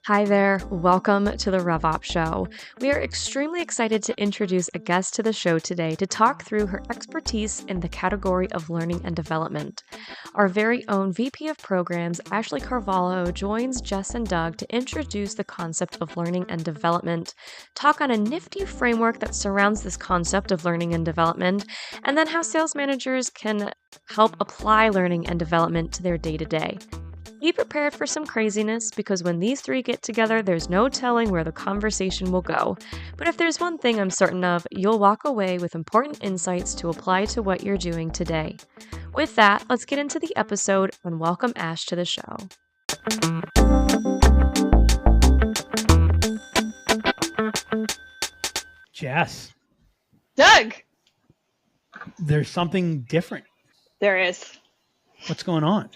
Hi there, welcome to the RevOps show. We are extremely excited to introduce a guest to the show today to talk through her expertise in the category of learning and development. Our very own VP of Programs, Ashley Carvalho, joins Jess and Doug to introduce the concept of learning and development, talk on a nifty framework that surrounds this concept of learning and development, and then how sales managers can help apply learning and development to their day-to-day. Be prepared for some craziness because when these three get together, there's no telling where the conversation will go. But if there's one thing I'm certain of, you'll walk away with important insights to apply to what you're doing today. With that, let's get into the episode and welcome Ash to the show. Jess. Doug. There's something different. There is. What's going on?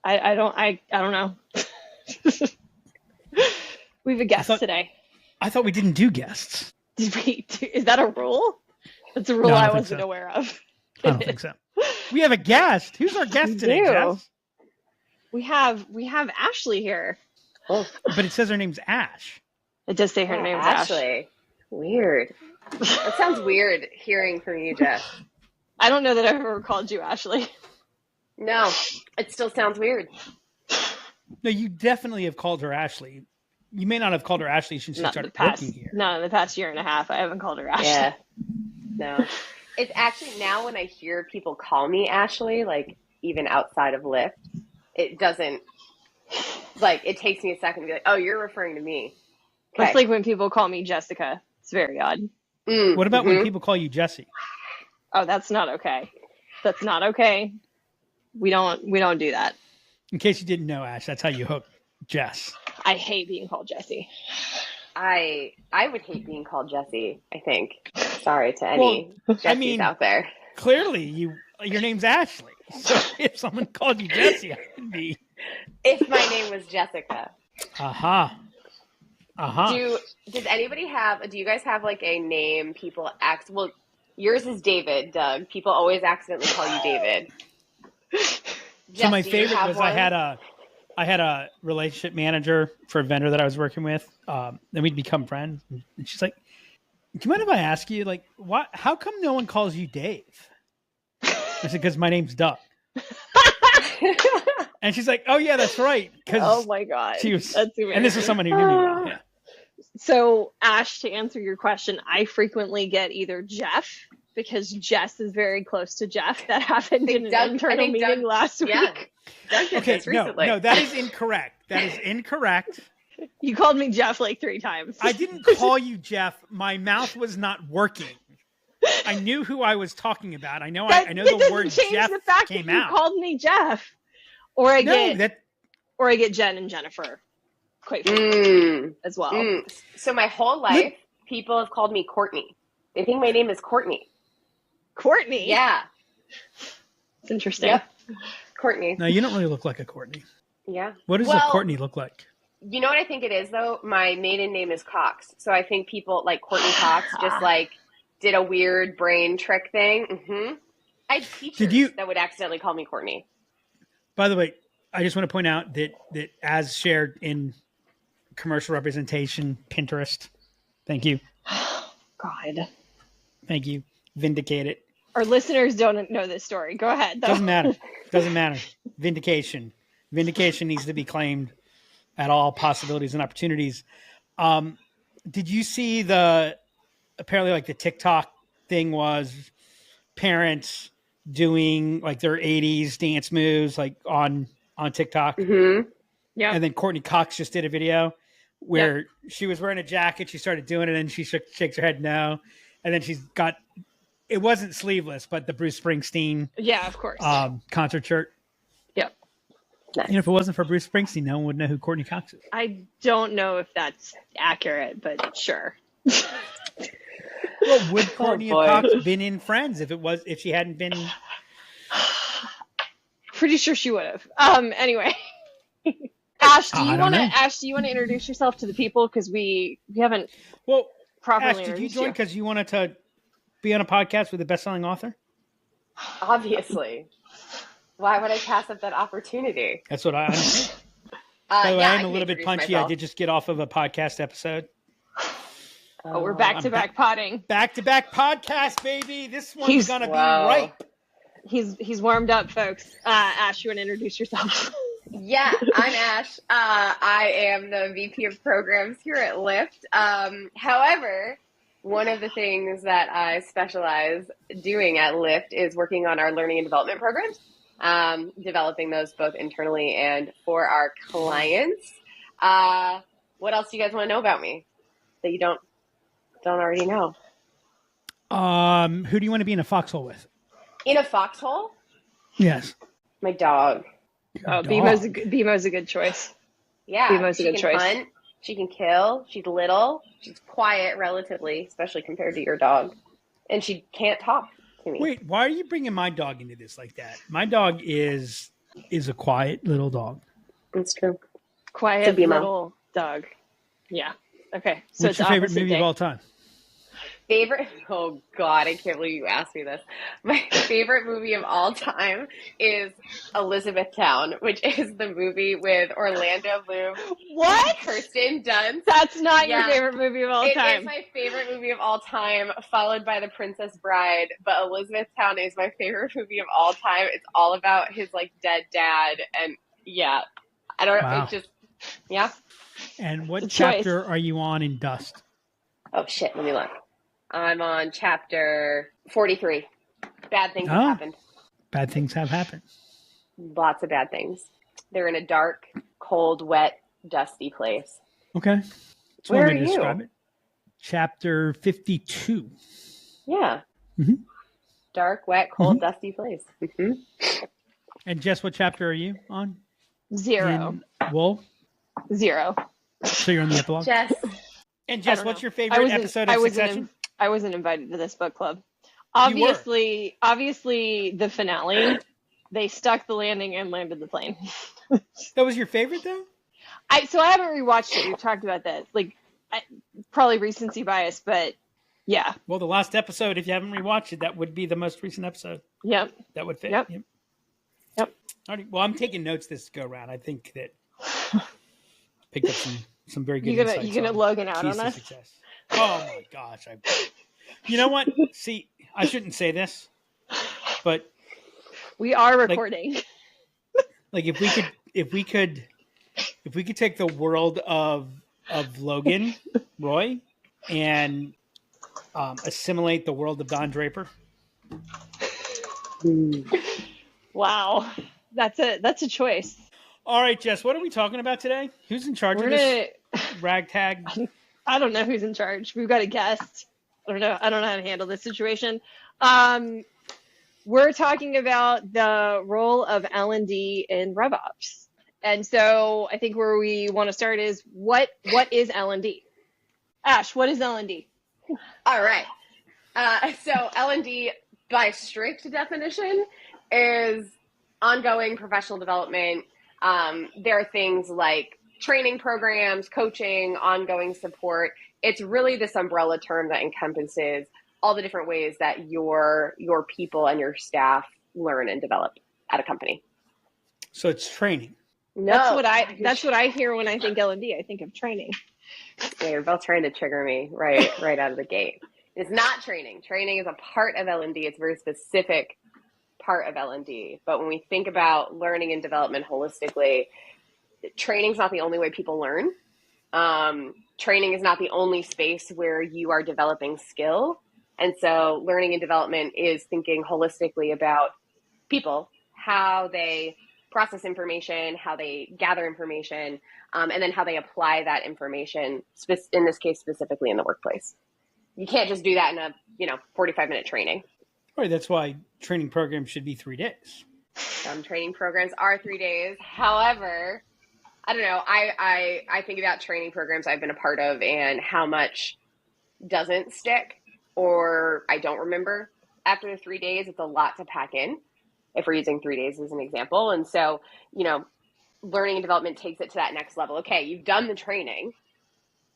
I don't know. We have a guest today. I thought we didn't do guests. Did we? Is that a rule? That's a rule No, I wasn't aware of. I don't think so. We have a guest. Who's our guest today, Jess? We have Ashley here. Oh. But it says her name's Ash. It does say her name is Ashley. Weird. That sounds weird hearing from you, Jess. I don't know that I've ever called you Ashley. No, it still sounds weird. No, you definitely have called her Ashley. You may not have called her Ashley since she started working here. No, in the past year and a half, I haven't called her Ashley. Yeah. No. It's actually now when I hear people call me Ashley, like even outside of Lyft, it doesn't, like, it takes me a second to be like, oh, you're referring to me. Okay. It's like when people call me Jessica. It's very odd. What about when people call you Jessie? Oh, that's not okay. That's not okay. We don't do that. In case you didn't know, Ash, that's how you hook Jess. I hate being called Jessie. I would hate being called Jessie, I think. Sorry to any Jessies out there. Clearly, your name's Ashley. So if someone called you Jessie, I would be. If my name was Jessica. Aha. Does anybody do you guys have like a name people well, yours is David, Doug. People always accidentally call you David. So my favorite was I had a relationship manager for a vendor that I was working with. Then we'd become friends, and she's like, "Do you mind if I ask you, like, how come no one calls you Dave?" I said, "Because my name's Doug." And she's like, "Oh yeah, that's right." Oh my god, that's amazing. And this is someone who knew me well. Yeah. So Ash, to answer your question, I frequently get either Jeff, because Jess is very close to Jeff. That happened in an internal meeting last week. Doug did this recently. No, that is incorrect. That is incorrect. You called me Jeff like 3 times. I didn't call you Jeff. My mouth was not working. I knew who I was talking about. I know the word Jeff the fact came that out. You called me Jeff. Or I get Jen and Jennifer quite frequently as well. So my whole life, people have called me Courtney. They think my name is Courtney. Courtney? Yeah. It's interesting. Yep. Courtney. No, you don't really look like a Courtney. Yeah. What does a Courtney look like? You know what I think it is, though? My maiden name is Cox. So I think people like Courtney Cox just like did a weird brain trick thing. Mm-hmm. I had teachers that would accidentally call me Courtney. By the way, I just want to point out that as shared in commercial representation, Pinterest. Thank you. God. Thank you. Vindicate it. Our listeners don't know this story. Go ahead, though. Doesn't matter. Vindication needs to be claimed at all possibilities and opportunities. Did you see apparently like the TikTok thing was parents doing like their 80s dance moves like on TikTok? Mm-hmm. Yeah. And then Courtney Cox just did a video where she was wearing a jacket. She started doing it and she shakes her head no. And then it wasn't sleeveless, but the Bruce Springsteen. Yeah, of course. Concert shirt. Yep. Nice. If it wasn't for Bruce Springsteen, no one would know who Courtney Cox is. I don't know if that's accurate, but sure. Well, would Courtney and Cox been in Friends if she hadn't been? Pretty sure she would have. Anyway. Ash, do you want to introduce yourself to the people? Because we haven't properly. Ash, did you join because you wanted to be on a podcast with a best-selling author? Obviously. Why would I pass up that opportunity? That's what I understand. By the way, yeah, I'm a little bit punchy. Myself. I did just get off of a podcast episode. Oh, we're back-to-back potting. Back-to-back podcast, baby. This one's going to be ripe. He's warmed up, folks. Ash, you want to introduce yourself? Yeah, I'm Ash. I am the VP of programs here at Lyft. However, one of the things that I specialize doing at Lyft is working on our learning and development programs, developing those both internally and for our clients. What else do you guys want to know about me that you don't already know? Who do you want to be in a foxhole with? In a foxhole? Yes. My dog. BMO's a good choice. Yeah, BMO's a good choice. Hunt, she can kill. She's little. She's quiet, relatively, especially compared to your dog. And she can't talk to me. Wait, why are you bringing my dog into this like that? My dog is a quiet little dog. It's true. Quiet little dog. Yeah. Okay. So what's your favorite movie of all time? Favorite? Oh God, I can't believe you asked me this. My favorite movie of all time is Elizabethtown, which is the movie with Orlando Bloom. What? Kirsten Dunst. That's not your favorite movie of all time. It is my favorite movie of all time, followed by The Princess Bride. But Elizabethtown is my favorite movie of all time. It's all about his dead dad, and I don't know. Wow. It's just And what chapter are you on in Dust? Oh shit! Let me look. I'm on chapter 43. Bad things have happened. Bad things have happened. Lots of bad things. They're in a dark, cold, wet, dusty place. Okay. That's Where one way are to you? describe it. Chapter 52. Yeah. Mm-hmm. Dark, wet, cold, dusty place. Mm-hmm. And Jess, what chapter are you on? 0. Wolf? 0. So you're on the epilogue? Jess. And Jess, what's your favorite episode of Succession? I wasn't invited to this book club. Obviously, the finale, they stuck the landing and landed the plane. That was your favorite, though? So I haven't rewatched it. We've talked about that. Probably recency bias, but yeah. Well, the last episode, if you haven't rewatched it, that would be the most recent episode. Yep. That would fit. Yep. All right. Well, I'm taking notes this go around. I think that picked up some very good insights. You gonna Logan out on us? Success. Oh my gosh! You know what? See, I shouldn't say this, but we are recording. If we could take the world of Logan Roy and assimilate the world of Don Draper. Wow, that's a choice. All right, Jess, what are we talking about today? Who's in charge of this ragtag? I don't know who's in charge. We've got a guest. I don't know how to handle this situation. We're talking about the role of L&D in RevOps. And so I think where we want to start is what is L&D? Ash, what is L&D? All right. So L&D, by strict definition, is ongoing professional development. There are things like training programs, coaching, ongoing support. It's really this umbrella term that encompasses all the different ways that your people and your staff learn and develop at a company. So it's training. No, that's what I hear when I think L&D. I think of training. Yeah, you're both trying to trigger me right out of the gate. It's not training. Training is a part of L&D. It's a very specific part of L&D. But when we think about learning and development holistically, training is not the only way people learn. Training is not the only space where you are developing skill. And so learning and development is thinking holistically about people, how they process information, how they gather information, and then how they apply that information, in this case, specifically in the workplace. You can't just do that in a 45-minute training. Right. That's why training programs should be 3 days. Some training programs are 3 days. However, I don't know. I think about training programs I've been a part of and how much doesn't stick or I don't remember after the 3 days. It's a lot to pack in if we're using 3 days as an example. And so, learning and development takes it to that next level. Okay, you've done the training.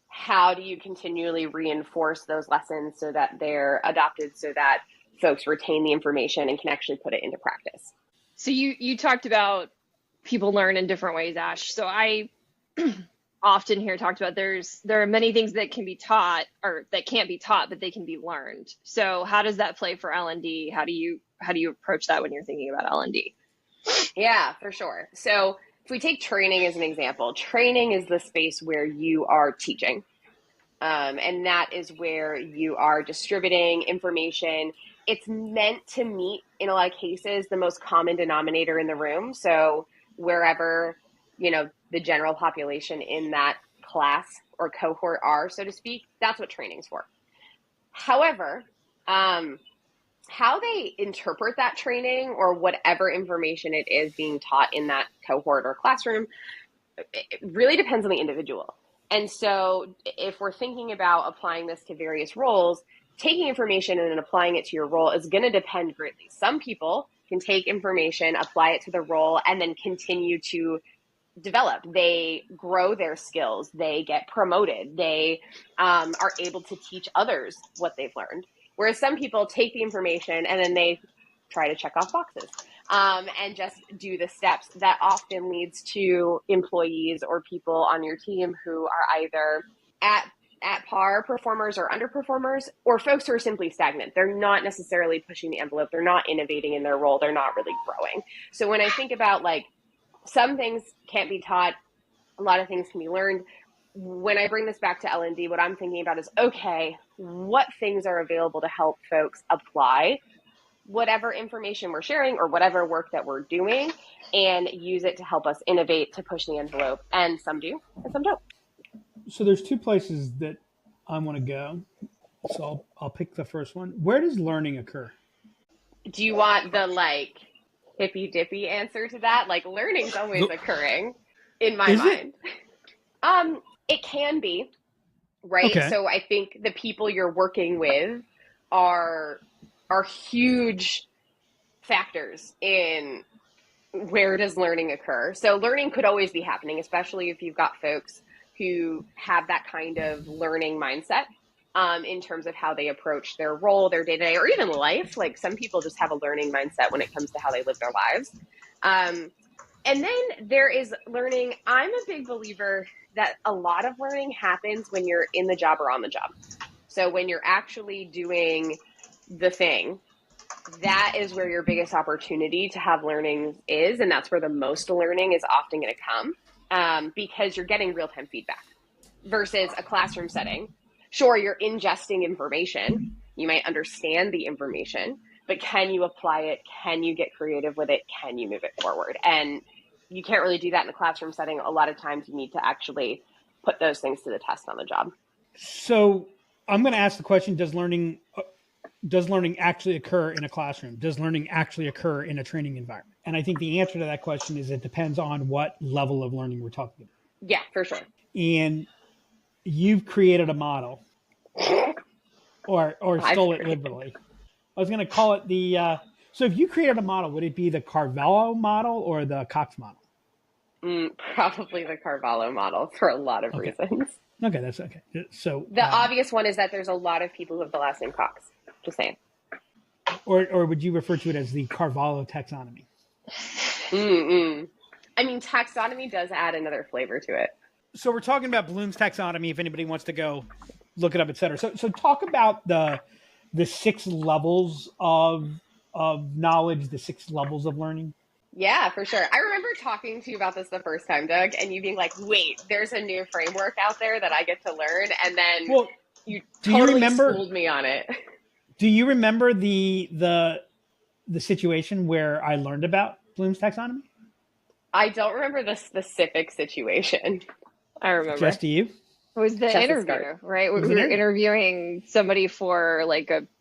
How do you continually reinforce those lessons so that they're adopted so that folks retain the information and can actually put it into practice? So you talked about people learn in different ways, Ash. So I often hear talked about, there are many things that can be taught or that can't be taught, but they can be learned. So how does that play for L&D? How do you approach that when you're thinking about L&D? Yeah, for sure. So if we take training as an example, training is the space where you are teaching. And that is where you are distributing information. It's meant to meet, in a lot of cases, the most common denominator in the room. So wherever, the general population in that class or cohort are, so to speak, that's what training's for. However, how they interpret that training or whatever information it is being taught in that cohort or classroom, it really depends on the individual. And so if we're thinking about applying this to various roles, taking information and then applying it to your role is going to depend greatly. Some people can take information, apply it to the role, and then continue to develop. They grow their skills. They get promoted. They are able to teach others what they've learned. Whereas some people take the information and then they try to check off boxes and just do the steps. That often leads to employees or people on your team who are either at par performers or underperformers, or folks who are simply stagnant. They're not necessarily pushing the envelope. They're not innovating in their role. They're not really growing. So when I think about some things can't be taught, a lot of things can be learned. When I bring this back to L&D, what I'm thinking about is, okay, what things are available to help folks apply whatever information we're sharing or whatever work that we're doing and use it to help us innovate, to push the envelope. And some do and some don't. So there's two places that I want to go. So I'll pick the first one. Where does learning occur? Do you want the hippy dippy answer to that? Learning's always occurring in my mind. It can be, right? Okay. So I think the people you're working with are huge factors in where does learning occur. So learning could always be happening, especially if you've got folks who have that kind of learning mindset in terms of how they approach their role, their day-to-day, or even life. Some people just have a learning mindset when it comes to how they live their lives. And then there is learning. I'm a big believer that a lot of learning happens when you're in the job or on the job. So when you're actually doing the thing, that is where your biggest opportunity to have learning is. And that's where the most learning is often going to come because you're getting real-time feedback versus a classroom setting. Sure, you're ingesting information. You might understand the information, but can you apply it? Can you get creative with it? Can you move it forward? And you can't really do that in a classroom setting. A lot of times you need to actually put those things to the test on the job. So I'm going to ask the question, does learning actually occur in a classroom? Does learning actually occur in a training environment? And I think the answer to that question is it depends on what level of learning we're talking about. Yeah, for sure. And you've created a model or stole it liberally. I was going to call it so if you created a model, would it be the Carvalho model or the Cox model? Probably the Carvalho model for a lot of reasons. Okay, that's okay. So the obvious one is that there's a lot of people who have the last name Cox. Just saying. Or would you refer to it as the Carvalho taxonomy? I mean, taxonomy does add another flavor to it. So we're talking about Bloom's taxonomy. If anybody wants to go look it up, et cetera. So talk about the 6 levels of knowledge, the 6 levels of learning. Yeah, for sure. I remember talking to you about this the first time, Doug, and you being like, wait, there's a new framework out there that I get to learn. And then you totally schooled me on it. Do you remember the situation where I learned about Bloom's taxonomy? I don't remember the specific situation. I remember. Just to you? It was the interview, right? We were interviewing somebody for a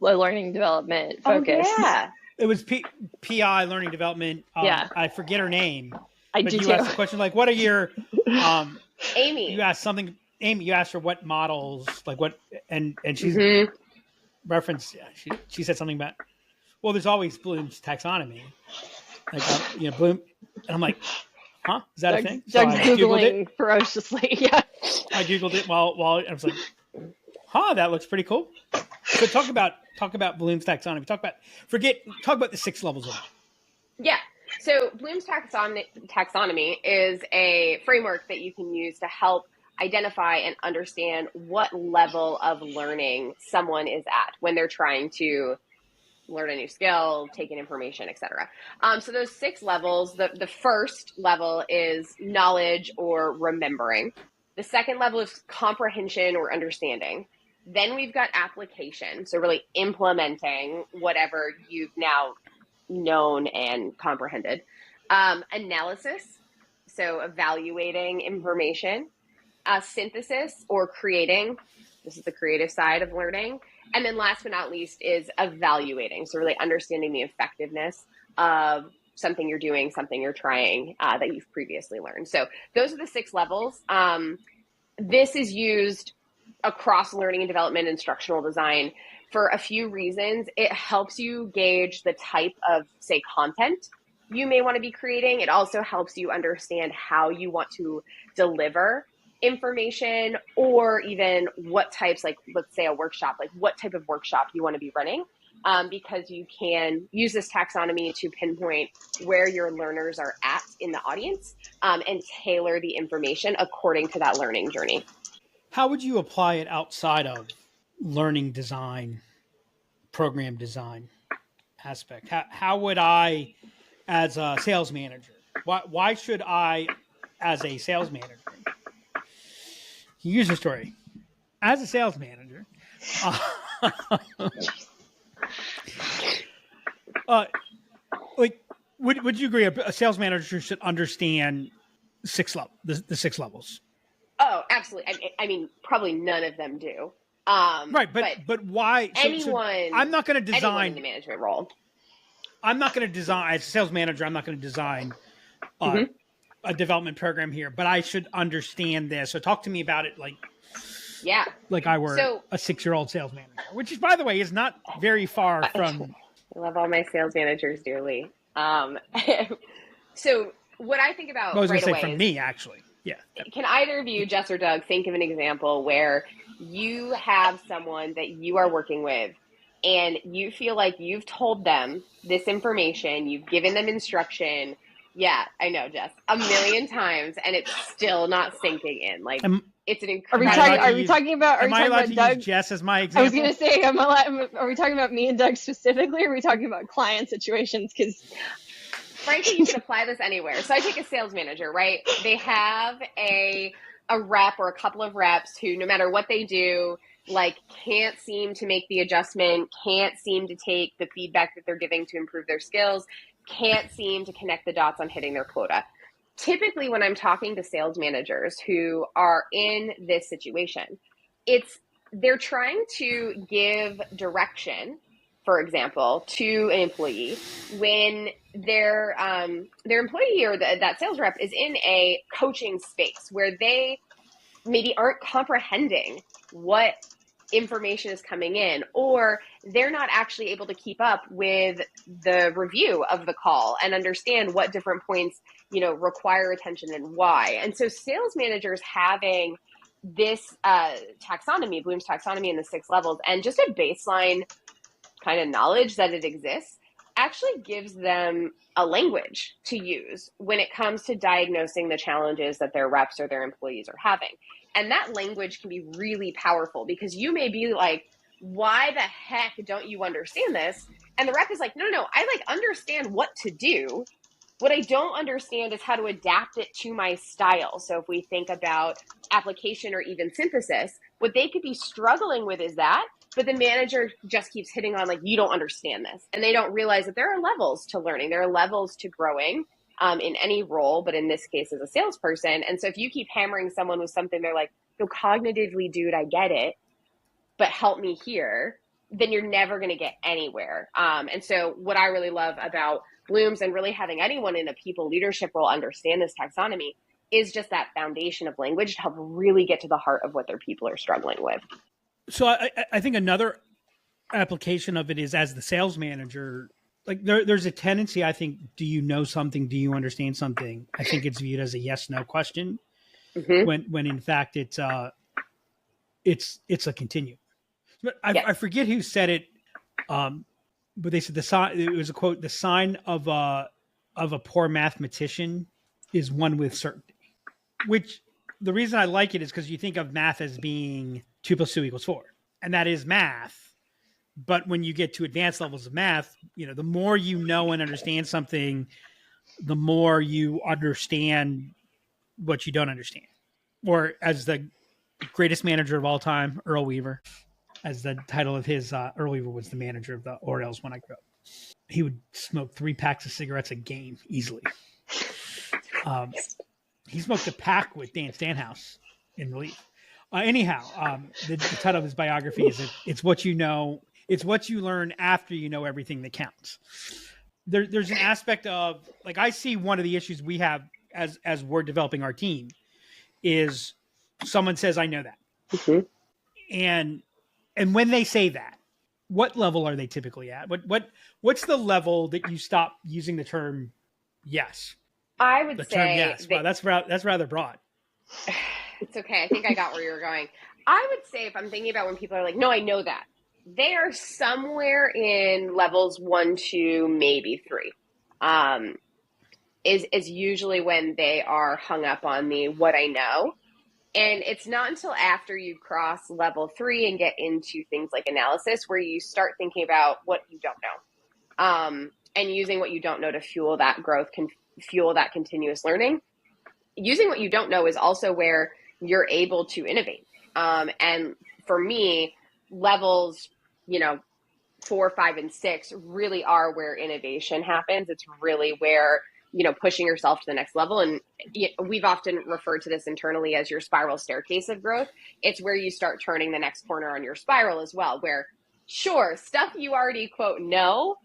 learning development focus. Oh, yeah. It was PI, learning development. Yeah. I forget her name. But you asked the question, what are your... Amy. You asked something... Amy, you asked her what models, what... And she's... referenced... She said something about... Well, there's always Bloom's taxonomy. Bloom... And I'm like, huh? Is that a thing? Doug's Googling ferociously. Yeah. I Googled it while I was like, huh, that looks pretty cool. So talk about Bloom's taxonomy. Talk about the 6 levels of it. Yeah. So Bloom's taxonomy is a framework that you can use to help identify and understand what level of learning someone is at when they're trying to learn a new skill, take in information, etc. So those 6 levels, the first level is knowledge or remembering. The second level is comprehension or understanding. Then we've got application, so really implementing whatever you've now known and comprehended. Analysis, so evaluating information. Synthesis or creating, this is the creative side of learning. And then last but not least is evaluating, so really understanding the effectiveness of something you're doing, something you're trying that you've previously learned. So those are the 6 levels. This is used across learning and development, instructional design for a few reasons. It helps you gauge the type of, say, content you may want to be creating. It also helps you understand how you want to deliver information, or even what types, like let's say a workshop, like what type of workshop you want to be running, because you can use this taxonomy to pinpoint where your learners are at in the audience, and tailor the information according to that learning journey. How would you apply it outside of learning design, program design aspect? How would I, as a sales manager, why should I, as a sales manager, here's the story. As a sales manager, like, would you agree a sales manager should understand the 6 levels? Oh, absolutely. I mean, probably none of them do. Right, but why? Anyone, I'm not going to design anyone in the management role. I'm not going to design, as a sales manager, I'm not going to design a development program here, but I should understand this. So talk to me about it like I were a 6-year-old sales manager, which is, by the way, is not very far from. I love all my sales managers dearly. So what I think about I was right going to away say from me, actually. Yeah. Can either of you, Jess or Doug, think of an example where you have someone that you are working with and you feel like you've told them this information, you've given them instruction. Yeah, I know, Jess, a million times, and it's still not sinking in. Like, it's an incredible. Are we talking about Doug? Use Jess as my example? I was going to say, are we talking about me and Doug specifically, or are we talking about client situations? Because frankly, you can apply this anywhere. So I take a sales manager, right? They have a rep or a couple of reps who, no matter what they do, like, can't seem to make the adjustment, can't seem to take the feedback that they're giving to improve their skills, can't seem to connect the dots on hitting their quota. Typically, when I'm talking to sales managers who are in this situation, they're trying to give direction, for example, to an employee when their employee or that sales rep is in a coaching space where they maybe aren't comprehending what information is coming in, or they're not actually able to keep up with the review of the call and understand what different points, require attention and why. And so sales managers having this taxonomy, Bloom's taxonomy in the 6 levels, and just a baseline kind of knowledge that it exists, actually gives them a language to use when it comes to diagnosing the challenges that their reps or their employees are having. And that language can be really powerful, because you may be like, why the heck don't you understand this? And the rep is like, no, I understand what to do. What I don't understand is how to adapt it to my style. So if we think about application or even synthesis, what they could be struggling with is that, but the manager just keeps hitting on, like, you don't understand this. And they don't realize that there are levels to learning. There are levels to growing in any role, but in this case as a salesperson. And so if you keep hammering someone with something, they're like, no, cognitively, dude, I get it, but help me here, then you're never going to get anywhere. And so what I really love about Bloom's, and really having anyone in a people leadership role understand this taxonomy, is just that foundation of language to help really get to the heart of what their people are struggling with. So I think another application of it is, as the sales manager, like there's a tendency, I think, do you know something? Do you understand something? I think it's viewed as a yes/no question, when in fact it's a continuum. But I forget who said it, but they said it was a quote: "The sign of a of a poor mathematician is one with certainty, which the reason I like it is because you think of math as being 2 + 2 = 4, and that is math. But when you get to advanced levels of math, the more you know and understand something, the more you understand what you don't understand. Or as the greatest manager of all time, Earl Weaver, as the title of his, Earl Weaver was the manager of the Orioles when I grew up. He would smoke 3 packs of cigarettes a game easily. He smoked a pack with Dan Stanhouse in relief. The title of his biography is "It's what you know. It's what you learn after you know everything that counts." There's an aspect of, like, I see one of the issues we have as we're developing our team is someone says, "I know that," and when they say that, what level are they typically at? What's the level that you stop using the term yes? I would say yes. Wow, that's rather broad. It's okay. I think I got where you were going. I would say, if I'm thinking about when people are like, no, I know that, they are somewhere in levels 1, 2, maybe 3. Is usually when they are hung up on the what I know. And it's not until after you cross level 3 and get into things like analysis where you start thinking about what you don't know, and using what you don't know to fuel that growth, can fuel that continuous learning. Using what you don't know is also where you're able to innovate. And for me, levels, 4, 5, and 6 really are where innovation happens. It's really where, pushing yourself to the next level. And we've often referred to this internally as your spiral staircase of growth. It's where you start turning the next corner on your spiral as well, where sure, stuff you already quote know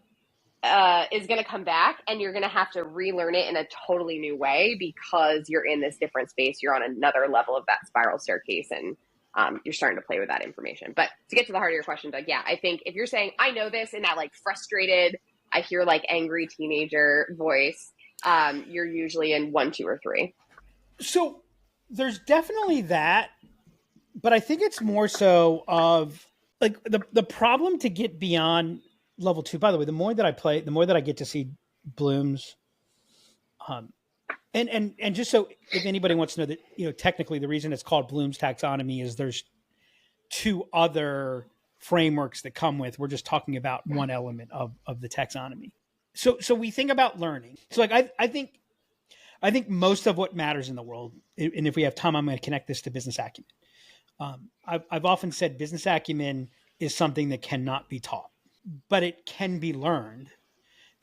is going to come back, and you're going to have to relearn it in a totally new way because you're in this different space. You're on another level of that spiral staircase, and you're starting to play with that information. But to get to the heart of your question, Doug, yeah, I think if you're saying, I know this, in that like frustrated, I hear like angry teenager voice, you're usually in 1, 2, or 3. So there's definitely that, but I think it's more so of like the problem to get beyond level 2. By the way, the more that I play, the more that I get to see Bloom's, and just so if anybody wants to know that, technically the reason it's called Bloom's taxonomy is there's 2 other frameworks that come with. We're just talking about one element of the taxonomy. So we think about learning. So like I think most of what matters in the world, and if we have time, I'm going to connect this to business acumen. I've often said business acumen is something that cannot be taught, but it can be learned.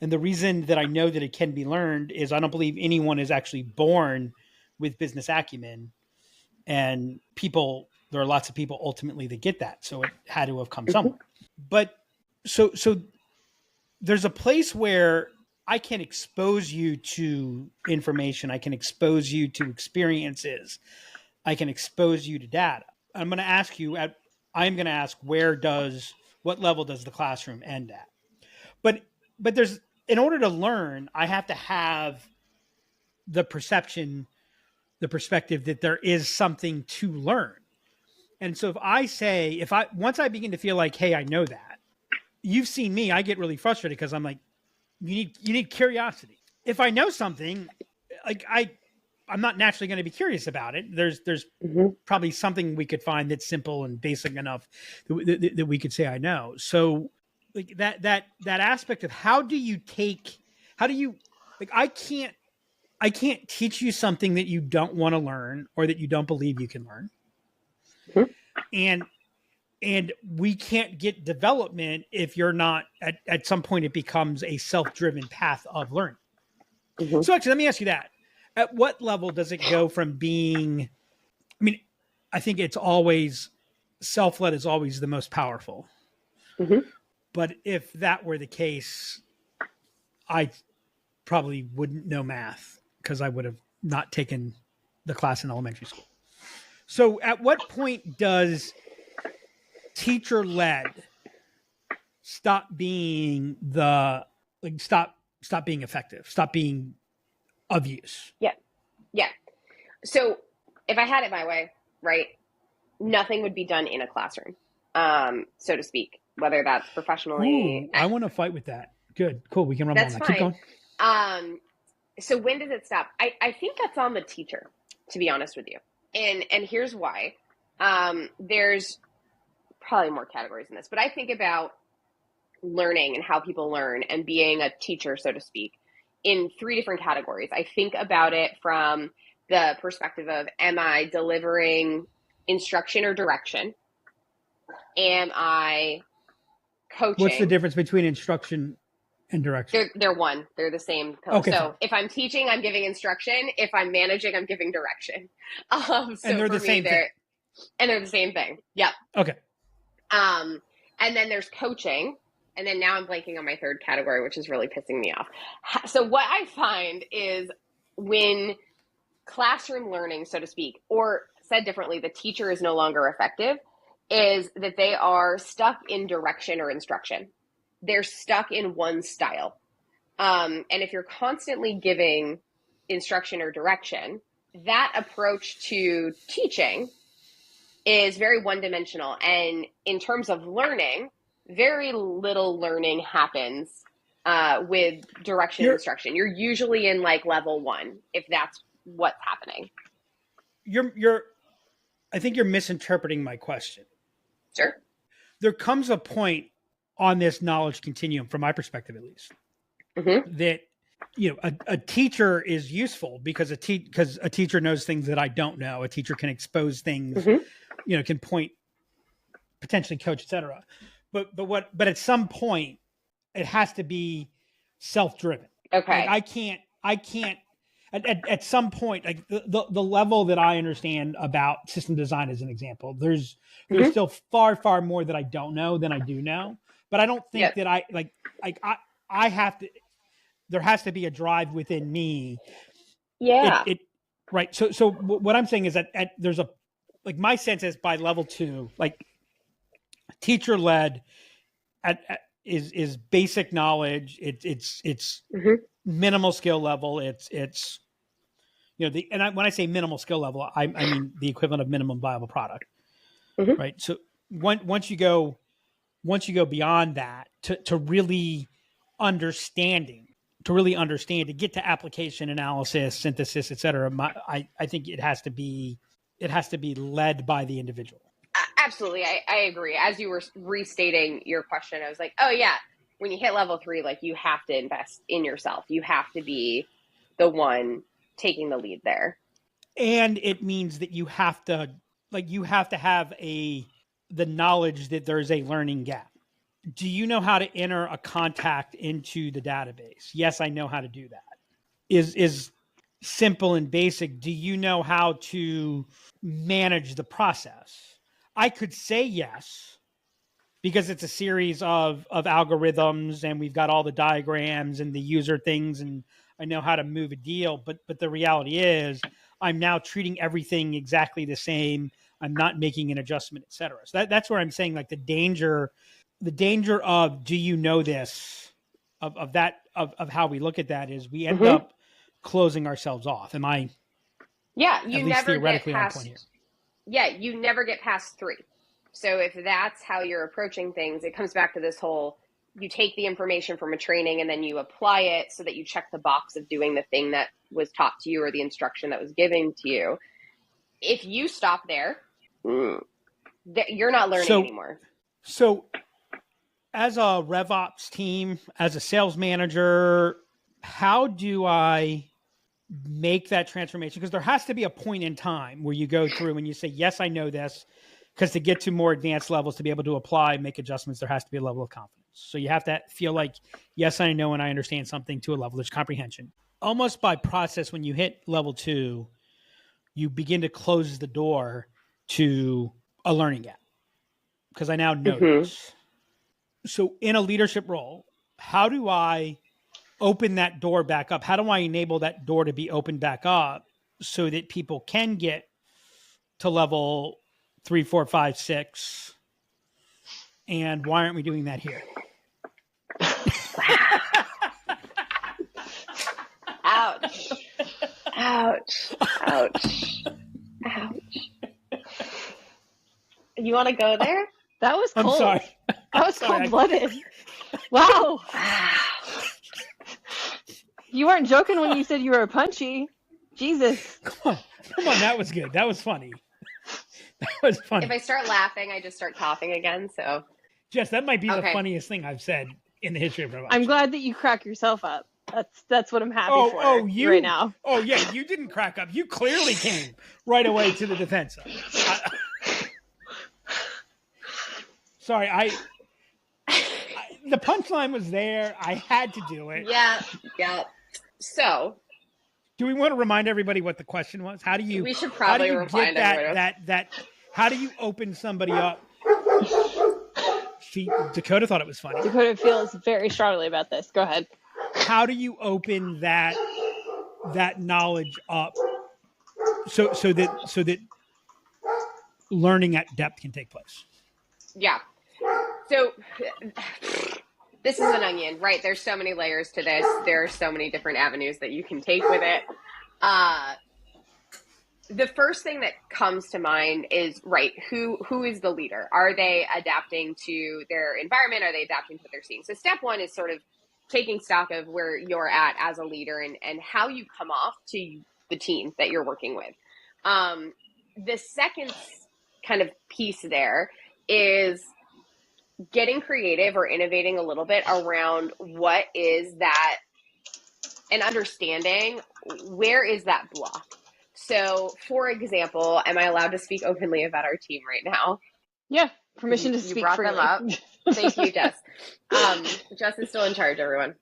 And the reason that I know that it can be learned is I don't believe anyone is actually born with business acumen. And there are lots of people ultimately that get that. So it had to have come somewhere. But so there's a place where I can expose you to information. I can expose you to experiences. I can expose you to data. I'm going to ask what level does the classroom end at? But in order to learn, I have to have the perception, the perspective that there is something to learn. And so once I begin to feel like, hey, I know that, you've seen me, I get really frustrated because I'm like, you need curiosity. If I know something, like I'm not naturally going to be curious about it. There's probably something we could find that's simple and basic enough that we could say I know. So like that aspect of I can't teach you something that you don't want to learn or that you don't believe you can learn. And we can't get development if you're not at some point it becomes a self-driven path of learning. So actually, let me ask you that. At what level does it go from being, I think it's always self-led is always the most powerful. But if that were the case, I probably wouldn't know math because I would have not taken the class in elementary school. So at what point does teacher-led stop being effective, stop being of use? Yeah. So if I had it my way, right, nothing would be done in a classroom, so to speak, whether that's professionally. Ooh, I want to fight with that. Good, cool. We can run that's on that. fine. Keep going. So when does it stop? I think that's on the teacher, to be honest with you. And here's why. There's probably more categories in this, but I think about learning and how people learn and being a teacher, so to speak, in 3 different categories. I think about it from the perspective of, am I delivering instruction or direction? Am I coaching? What's the difference between instruction and direction? They're one. They're the same. Okay, so fine. If I'm teaching, I'm giving instruction. If I'm managing, I'm giving direction. So and they're the same thing. And they're the same thing. Yep. Okay. And then there's coaching. And then now I'm blanking on my 3rd category, which is really pissing me off. So what I find is when classroom learning, so to speak, or said differently, the teacher is no longer effective, is that they are stuck in direction or instruction. They're stuck in one style. And if you're constantly giving instruction or direction, that approach to teaching is very one-dimensional. And in terms of learning, very little learning happens with direction and instruction. You're usually in like level 1, if that's what's happening. I think you're misinterpreting my question. Sure. There comes a point on this knowledge continuum, from my perspective at least, that a teacher is useful because a teacher knows things that I don't know. A teacher can expose things, can point, potentially coach, etc. But at some point, it has to be self-driven. Okay. Like I can't. At some point, like the level that I understand about system design, as an example, there's still far more that I don't know than I do know. But I don't think that I have to. There has to be a drive within me. Yeah. Right. So what I'm saying is that there's my sense is by level 2, like teacher led is basic knowledge. It's minimal skill level. It's when I say minimal skill level, I mean the equivalent of minimum viable product. Right. So once you go beyond that to really understanding, to get to application analysis, synthesis, et cetera, I think it has to be led by the individual. Absolutely. I agree. As you were restating your question, I was like, oh yeah, when you hit level 3, like you have to invest in yourself. You have to be the one taking the lead there. And it means that you have to have the knowledge that there's a learning gap. Do you know how to enter a contact into the database? Yes, I know how to do that. Is simple and basic. Do you know how to manage the process? I could say yes, because it's a series of algorithms and we've got all the diagrams and the user things and I know how to move a deal. But the reality is I'm now treating everything exactly the same. I'm not making an adjustment, et cetera. So that's where I'm saying like the danger of, do you know this, of how we look at that is we end up closing ourselves off. Am I? Yeah. You never theoretically get past, on point here. Yeah. You never get past 3. So if that's how you're approaching things, it comes back to this whole, you take the information from a training and then you apply it so that you check the box of doing the thing that was taught to you or the instruction that was given to you. If you stop there, you're not learning anymore. So as a RevOps team, as a sales manager, how do I make that transformation? Because there has to be a point in time where you go through and you say, yes, I know this. Because to get to more advanced levels, to be able to apply, make adjustments, there has to be a level of confidence. So you have to feel like, yes, I know and I understand something to a level. There's comprehension. Almost by process, when you hit level 2, you begin to close the door to a learning gap. Because I now know this. So in a leadership role, how do I open that door back up? How do I enable that door to be opened back up so that people can get to level 3, 4, 5, 6? And why aren't we doing that here? Ouch. Ouch. Ouch. Ouch. You want to go there? That was cold. I'm sorry. That was cold-blooded. Wow. You weren't joking when you said you were punchy. Jesus. Come on, that was good. That was funny. That was funny. If I start laughing, I just start coughing again. So, Jess, that might be the Okay. funniest thing I've said in the history of RevOps. I'm glad that you crack yourself up. That's what I'm happy for right now. Oh, yeah, you didn't crack up. You clearly came right away to the defense. Sorry, the punchline was there. I had to do it. yeah. So, Do we want to remind everybody what the question was? How do you? We should probably how do you remind get everybody. that? How do you open somebody up? Dakota thought it was funny. Dakota feels very strongly about this. Go ahead. How do you open that knowledge up so that learning at depth can take place? Yeah. So this is an onion, right? There's so many layers to this. There are so many different avenues that you can take with it. The first thing that comes to mind is, right, who is the leader? Are they adapting to their environment? Are they adapting to what they're seeing? So step one is sort of taking stock of where you're at as a leader and how you come off to the team that you're working with. The second kind of piece there is getting creative or innovating a little bit around what is that, and understanding where is that block. So, for example, am I allowed to speak openly about our team right now? Yeah, permission to You speak brought freely. them up. Thank you, Jess. Jess is still in charge, everyone.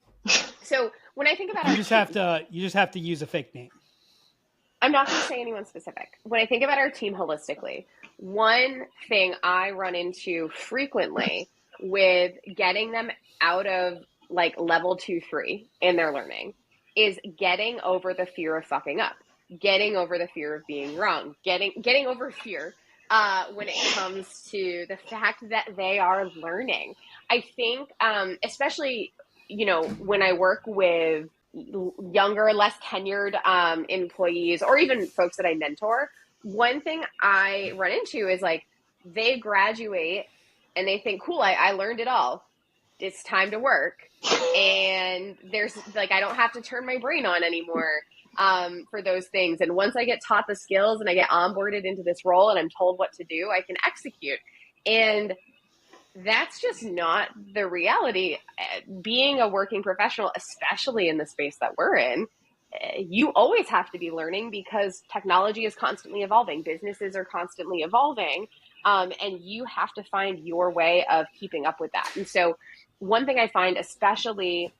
So when I think about you just have to use a fake name. I'm not going to say anyone specific. When I think about our team holistically, one thing I run into frequently with getting them out of like level 2, 3 in their learning is getting over the fear of fucking up, getting over the fear of being wrong, getting over fear when it comes to the fact that they are learning. I think, especially, when I work with younger, less tenured employees, or even folks that I mentor, one thing I run into is like they graduate and they think, cool, I learned it all. It's time to work. And there's like, I don't have to turn my brain on anymore for those things. And once I get taught the skills and I get onboarded into this role and I'm told what to do, I can execute. And that's just not the reality. Being a working professional, especially in the space that we're in, you always have to be learning because technology is constantly evolving. Businesses are constantly evolving. And you have to find your way of keeping up with that. And so one thing I find especially,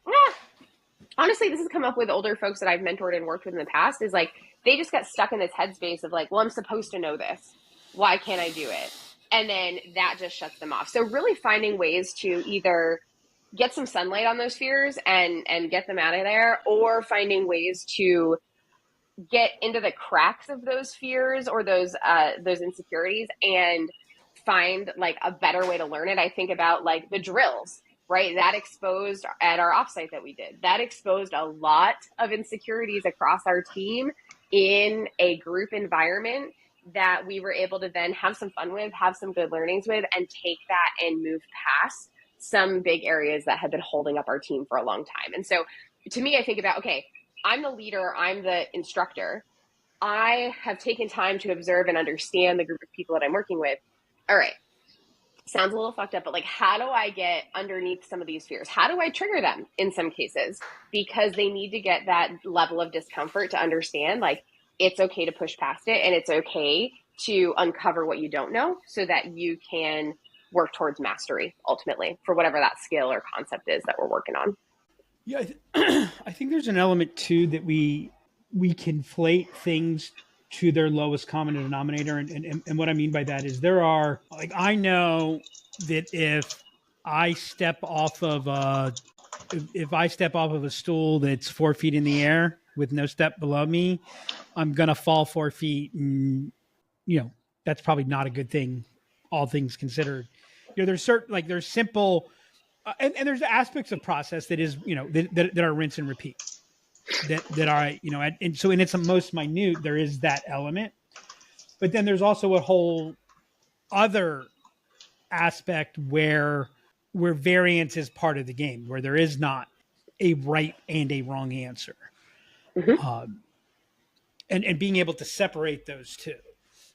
honestly, this has come up with older folks that I've mentored and worked with in the past, is like, they just got stuck in this headspace of like, well, I'm supposed to know this. Why can't I do it? And then that just shuts them off. So really finding ways to either get some sunlight on those fears and get them out of there, or finding ways to get into the cracks of those fears or those insecurities and find like a better way to learn it. I think about like the drills, right? That exposed at our offsite that we did, that exposed a lot of insecurities across our team in a group environment that we were able to then have some fun with, have some good learnings with, and take that and move past some big areas that had been holding up our team for a long time. And so to me, I think about, okay, I'm the leader, I'm the instructor. I have taken time to observe and understand the group of people that I'm working with. All right, sounds a little fucked up, but like, how do I get underneath some of these fears? How do I trigger them in some cases? Because they need to get that level of discomfort to understand, like, it's okay to push past it and it's okay to uncover what you don't know so that you can work towards mastery ultimately for whatever that skill or concept is that we're working on. Yeah, I think there's an element too that we conflate things to their lowest common denominator. And what I mean by that is there are, like, I know that if I step off of a stool that's 4 feet in the air with no step below me, I'm going to fall 4 feet. And, that's probably not a good thing, all things considered. There's certain, like, there's simple, and there's aspects of process that is, that are rinse and repeat. That are, and so in its most minute, there is that element. But then there's also a whole other aspect where variance is part of the game, where there is not a right and a wrong answer. Mm-hmm. And being able to separate those two.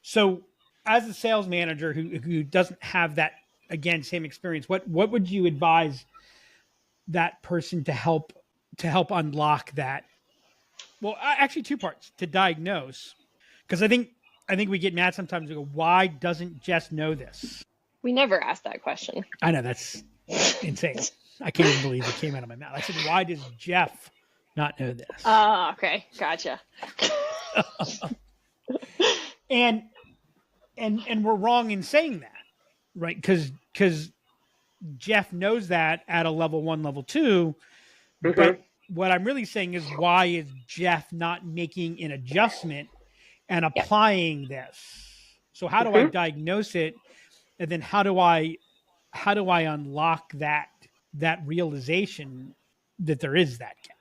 So as a sales manager who doesn't have that, again, same experience, what would you advise that person to help unlock that? Well, actually two parts: to diagnose, because I think we get mad sometimes. We go, why doesn't Jess know this? We never asked that question. I know, that's insane. I can't even believe it came out of my mouth. I said, why does Jeff not know this? Oh, okay. Gotcha. and we're wrong in saying that, right? Because Jeff knows that at a level 1, level 2, but what I'm really saying is, why is Jeff not making an adjustment and applying this? So how do I diagnose it, and then how do I unlock that realization that there is that gap?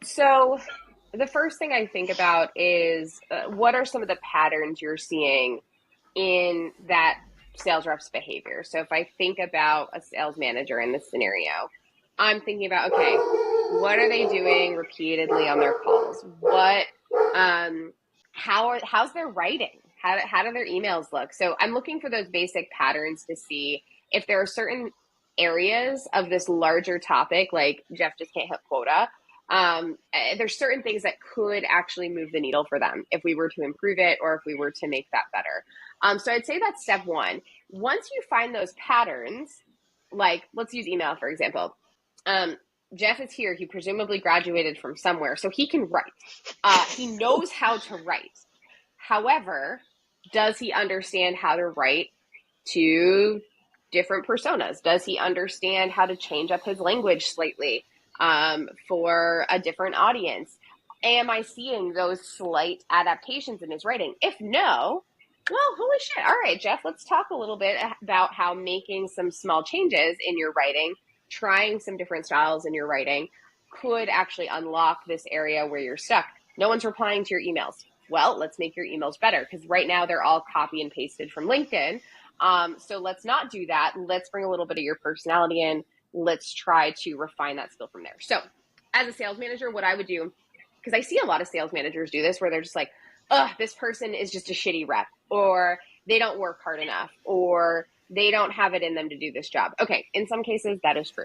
So the first thing I think about is what are some of the patterns you're seeing in that sales rep's behavior? So if I think about a sales manager in this scenario, I'm thinking about, okay, what are they doing repeatedly on their calls? What, how's their writing? How do their emails look? So I'm looking for those basic patterns to see if there are certain areas of this larger topic, like Jeff just can't hit quota. There's certain things that could actually move the needle for them if we were to improve it or if we were to make that better. So I'd say that's step one. Once you find those patterns, like let's use email, for example. Jeff is here. He presumably graduated from somewhere, so he can write. He knows how to write. However, does he understand how to write to different personas? Does he understand how to change up his language slightly for a different audience? Am I seeing those slight adaptations in his writing? If no, well, holy shit. All right, Jeff, let's talk a little bit about how making some small changes in your writing, trying some different styles in your writing, could actually unlock this area where you're stuck. No one's replying to your emails. Well, let's make your emails better, because right now they're all copy and pasted from LinkedIn. So let's not do that. Let's bring a little bit of your personality in. Let's try to refine that skill from there. So as a sales manager, what I would do, because I see a lot of sales managers do this, where they're just like, this person is just a shitty rep, or they don't work hard enough, or they don't have it in them to do this job. Okay, in some cases, that is true.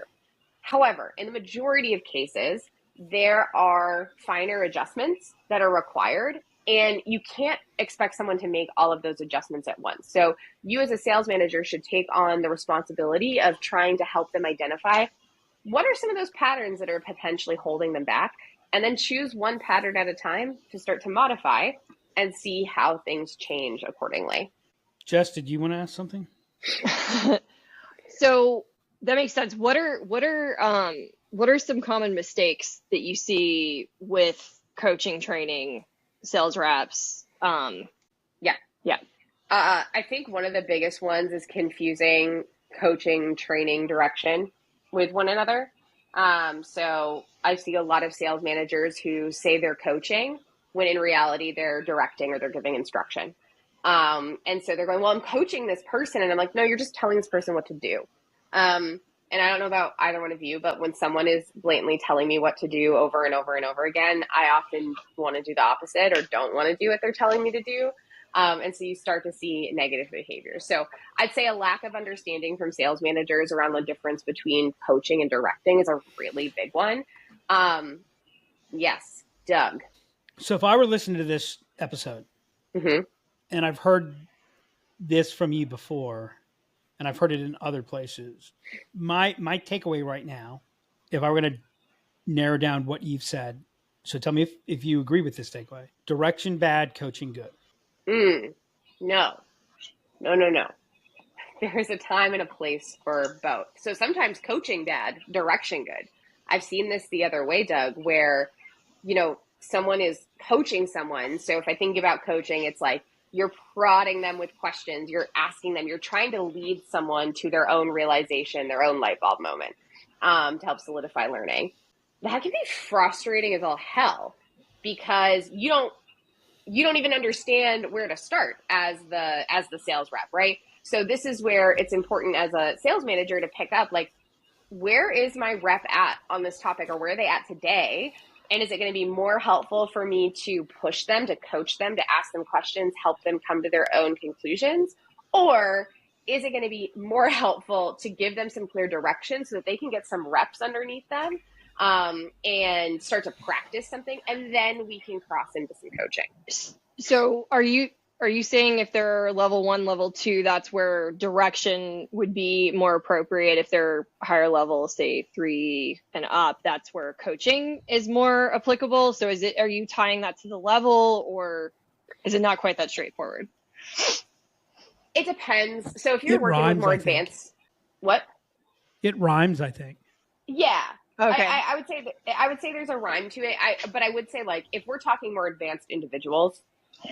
However, in the majority of cases, there are finer adjustments that are required, and you can't expect someone to make all of those adjustments at once. So you as a sales manager should take on the responsibility of trying to help them identify what are some of those patterns that are potentially holding them back, and then choose one pattern at a time to start to modify and see how things change accordingly. Jess, did you want to ask something? So that makes sense. What are some common mistakes that you see with coaching, training, sales reps? I think one of the biggest ones is confusing coaching, training, direction with one another. So I see a lot of sales managers who say they're coaching when in reality they're directing or they're giving instruction. And so they're going, well, I'm coaching this person. And I'm like, no, you're just telling this person what to do. And I don't know about either one of you, but when someone is blatantly telling me what to do over and over and over again, I often want to do the opposite or don't want to do what they're telling me to do. And so you start to see negative behavior. So I'd say a lack of understanding from sales managers around the difference between coaching and directing is a really big one. Yes, Doug. So if I were listening to this episode and I've heard this from you before, and I've heard it in other places, my takeaway right now, if I were going to narrow down what you've said, so tell me if you agree with this takeaway: direction bad, coaching good. No. There's a time and a place for both. So sometimes coaching bad, direction good. I've seen this the other way, Doug, where, someone is coaching someone. So if I think about coaching, it's like you're prodding them with questions, you're asking them, you're trying to lead someone to their own realization, their own light bulb moment, to help solidify learning. That can be frustrating as all hell, because you don't even understand where to start as the sales rep, right? So this is where it's important as a sales manager to pick up, like, where is my rep at on this topic, or where are they at today? And is it going to be more helpful for me to push them, to coach them, to ask them questions, help them come to their own conclusions? Or is it going to be more helpful to give them some clear direction so that they can get some reps underneath them and start to practice something, and then we can cross into some coaching? So are you saying if they're level 1, level 2, that's where direction would be more appropriate? If they're higher level, say 3 and up, that's where coaching is more applicable? So are you tying that to the level, or is it not quite that straightforward? It depends. So if you're It working rhymes, with more I think. advanced, what? It rhymes, I think. Yeah. Okay. I would say there's a rhyme to it. But I would say, like, if we're talking more advanced individuals,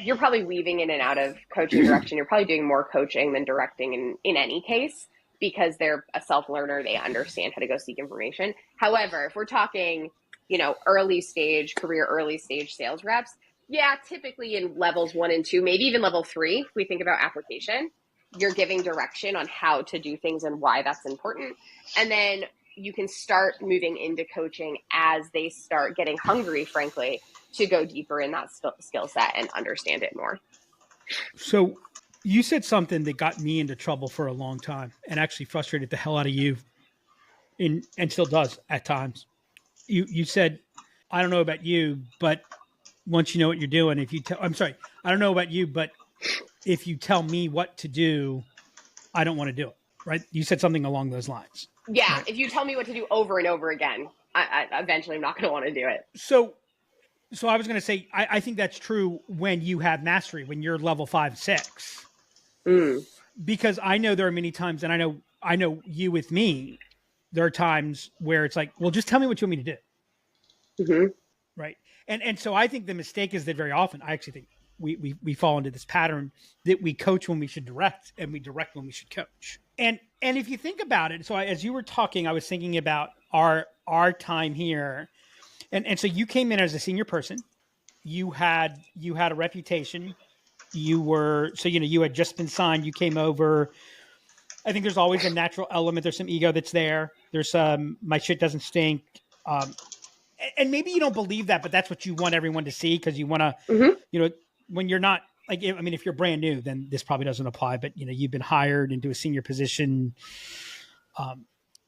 you're probably weaving in and out of coaching direction. You're probably doing more coaching than directing in any case, because they're a self-learner. They understand how to go seek information. However, if we're talking, early stage sales reps, yeah, typically in levels 1 and 2, maybe even level 3, if we think about application, you're giving direction on how to do things and why that's important. And then you can start moving into coaching as they start getting hungry, frankly, to go deeper in that skill set and understand it more. So you said something that got me into trouble for a long time and actually frustrated the hell out of you, and still does at times. You said, I don't know about you, but once you know what you're doing, I don't know about you, but if you tell me what to do, I don't want to do it. Right? You said something along those lines. Yeah. Right? If you tell me what to do over and over again, I eventually I'm not going to want to do it. So I was going to say, I think that's true when you have mastery, when you're level 5, 6, because I know there are many times, and I know you with me, there are times where it's like, well, just tell me what you want me to do. Mm-hmm. Right. And so I think the mistake is that very often, I actually think we fall into this pattern that we coach when we should direct, and we direct when we should coach. And if you think about it, so as you were talking, I was thinking about our time here. And so you came in as a senior person, you had a reputation, you had just been signed, you came over. I think there's always a natural element. There's some ego that's there. There's my shit doesn't stink. And maybe you don't believe that, but that's what you want everyone to see, because you want to, when you're not, like, I mean, if you're brand new, then this probably doesn't apply, but you've been hired into a senior position.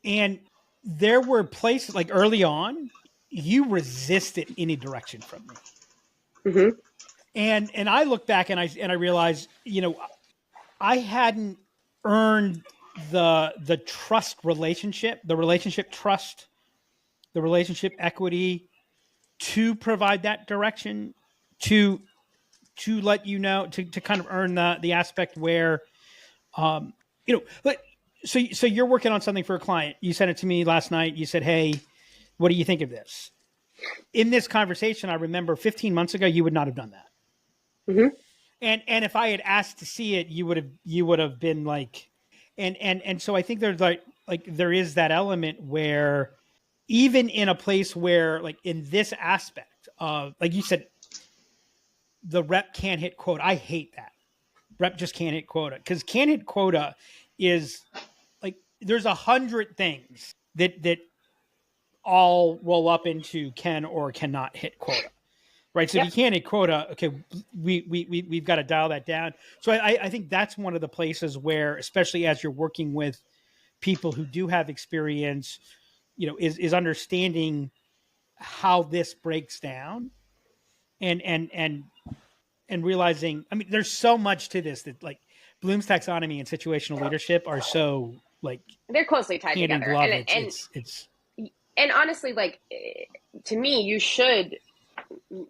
And there were places like early on, you resisted any direction from me. Mm-hmm. And I look back and I realize, I hadn't earned the trust relationship, the relationship trust, the relationship equity to provide that direction, to let to kind of earn the aspect where, but so you're working on something for a client. You sent it to me last night. You said, hey, what do you think of this? In this conversation, I remember 15 months ago, you would not have done that. Mm-hmm. And if I had asked to see it, you would have been like, and so I think there's like there is that element where, even in a place where, like, in this aspect of, like you said, the rep can't hit quota. I hate that. Rep just can't hit quota, because can't hit quota is like, there's 100 things that all roll up into can or cannot hit quota. Right. So If you can't hit quota, okay, we've got to dial that down. So I think that's one of the places where, especially as you're working with people who do have experience, is understanding how this breaks down and realizing, I mean, there's so much to this that, like, Bloom's taxonomy and situational leadership are so, like, they're closely tied hand in together. glove. And honestly, like, to me, you should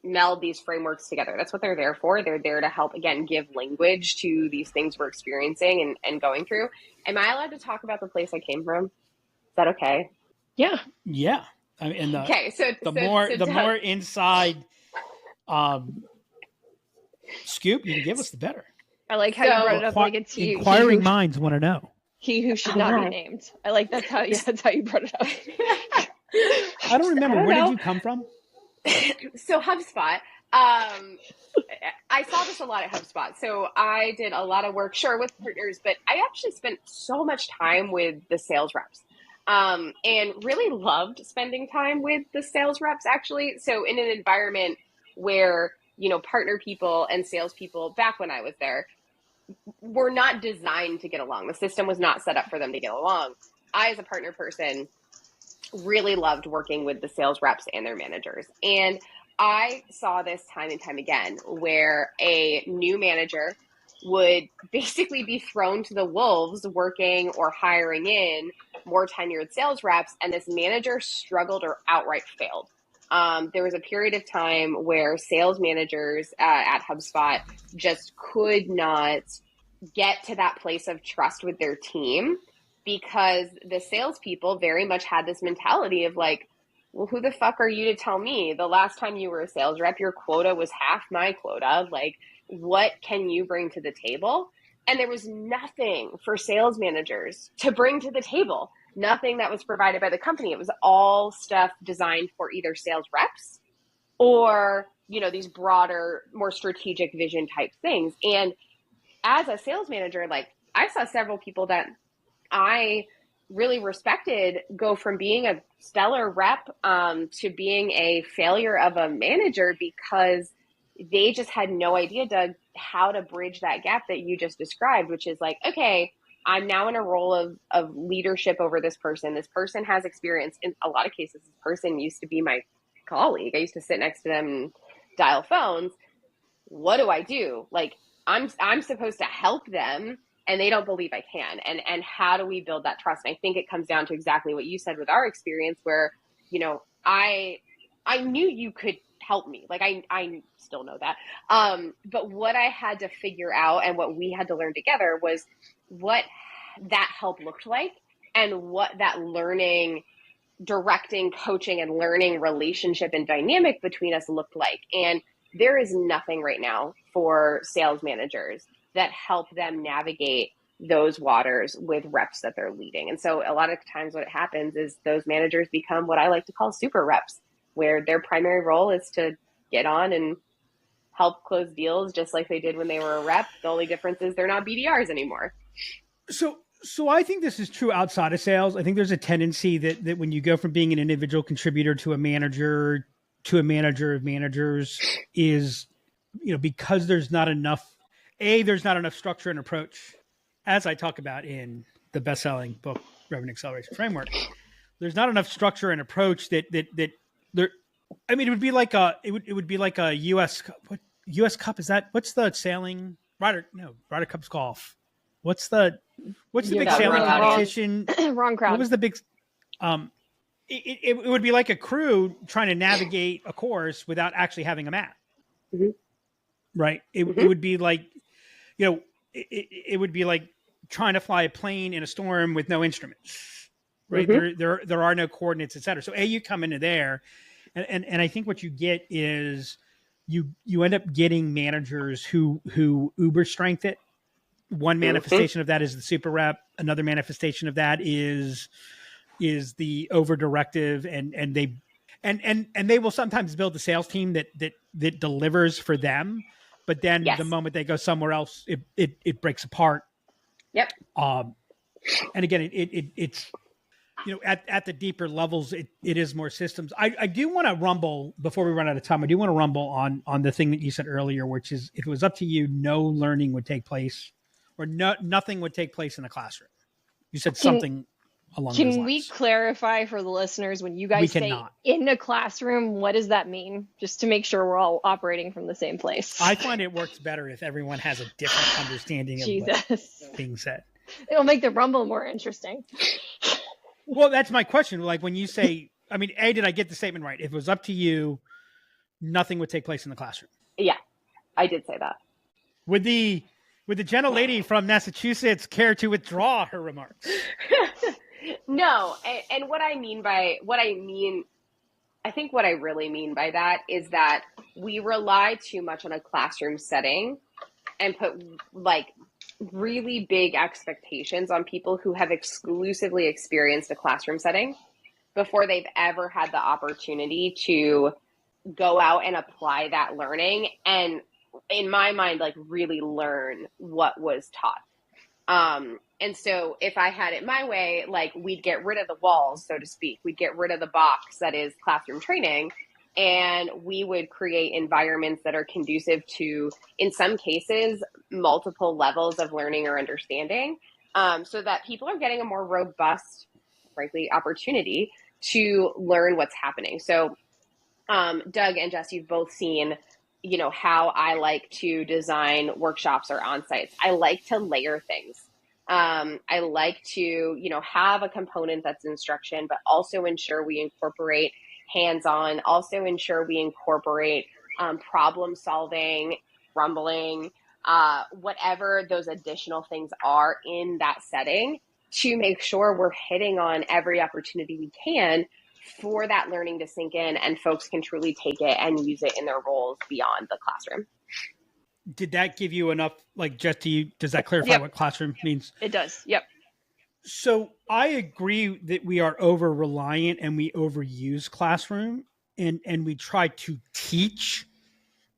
meld these frameworks together. That's what they're there for. They're there to help, again, give language to these things we're experiencing and going through. Am I allowed to talk about the place I came from? Is that okay? Yeah. Yeah. I mean, okay. So the more inside scoop you can give us, the better. I like how you brought it up like it's you. Inquiring minds want to know. He who should not be named. I like that's how you brought it up. I don't remember. Where did you come from? So HubSpot. I saw this a lot at HubSpot. So I did a lot of work, sure, with partners, but I actually spent so much time with the sales reps. and really loved spending time with the sales reps, actually. So in an environment where, partner people and salespeople, back when I was there, were not designed to get along. The system was not set up for them to get along. I, as a partner person, really loved working with the sales reps and their managers. And I saw this time and time again where a new manager would basically be thrown to the wolves working or hiring in more tenured sales reps, and this manager struggled or outright failed. There was a period of time where sales managers at HubSpot just could not get to that place of trust with their team because the salespeople very much had this mentality of like, well, who the fuck are you to tell me? The last time you were a sales rep, your quota was half my quota. Like, what can you bring to the table? And there was nothing for sales managers to bring to the table. Nothing that was provided by the company. It was all stuff designed for either sales reps or, these broader, more strategic vision type things. And as a sales manager, like I saw several people that I really respected go from being a stellar rep to being a failure of a manager because they just had no idea, Doug, how to bridge that gap that you just described, which is like, okay, I'm now in a role of leadership over this person. This person has experience. In a lot of cases, this person used to be my colleague. I used to sit next to them and dial phones. What do I do? Like, I'm supposed to help them and they don't believe I can. And how do we build that trust? And I think it comes down to exactly what you said with our experience where, I knew you could help me. Like I still know that. But what I had to figure out and what we had to learn together was what that help looked like and what that learning, directing, coaching, and learning relationship and dynamic between us looked like. And there is nothing right now for sales managers that help them navigate those waters with reps that they're leading. And so a lot of times what happens is those managers become what I like to call super reps, where their primary role is to get on and help close deals just like they did when they were a rep. The only difference is they're not BDRs anymore. So I think this is true outside of sales. I think there's a tendency that when you go from being an individual contributor to a manager of managers is, because there's not enough structure and approach, as I talk about in the best-selling book, Revenue Acceleration Framework. There's not enough structure and approach that there. I mean, it would be like a U.S. Cup. Is that what's the sailing Ryder Cup's golf? What's the big sailing competition? Wrong crowd. What was the big? It would be like a crew trying to navigate a course without actually having a map. Mm-hmm. Right. It would be like, it would be like trying to fly a plane in a storm with no instruments. Right. Mm-hmm. There are no coordinates, et cetera. So you come into there and I think what you get is you end up getting managers who uber strength it. One manifestation of that is the super rep. Another manifestation of that is the over directive and they will sometimes build the sales team that delivers for them. But then the moment they go somewhere else, it breaks apart. Yep. And again, it's, at the deeper levels, it is more systems. I do want to rumble before we run out of time. I do want to rumble on the thing that you said earlier, which is if it was up to you, no learning would take place or nothing would take place in the classroom. You said something along those lines. Can we clarify for the listeners when you guys say in a classroom, what does that mean? Just to make sure we're all operating from the same place. I find it works better if everyone has a different understanding of what's being said. It'll make the rumble more interesting. Well, that's my question. Like when you say, I mean, did I get the statement right? If it was up to you, nothing would take place in the classroom. Yeah, I did say that. Would the gentle lady from Massachusetts care to withdraw her remarks? No. And I think what I really mean by that is that we rely too much on a classroom setting and put like really big expectations on people who have exclusively experienced a classroom setting before they've ever had the opportunity to go out and apply that learning and, in my mind, like really learn what was taught. And so if I had it my way, like we'd get rid of the walls, so to speak. We'd get rid of the box that is classroom training, and we would create environments that are conducive to, in some cases, multiple levels of learning or understanding, so that people are getting a more robust, frankly, opportunity to learn what's happening. So Doug and Jess, you've both seen, how I like to design workshops or on-sites. I like to layer things. I like to, have a component that's instruction, but also ensure we incorporate hands-on, also ensure we incorporate problem solving, rumbling, whatever those additional things are in that setting, to make sure we're hitting on every opportunity we can for that learning to sink in and folks can truly take it and use it in their roles beyond the classroom. Did that give you enough, like, Jess, does that clarify Yep. what classroom means? It does. Yep. So I agree that we are over reliant and we overuse classroom, and we try to teach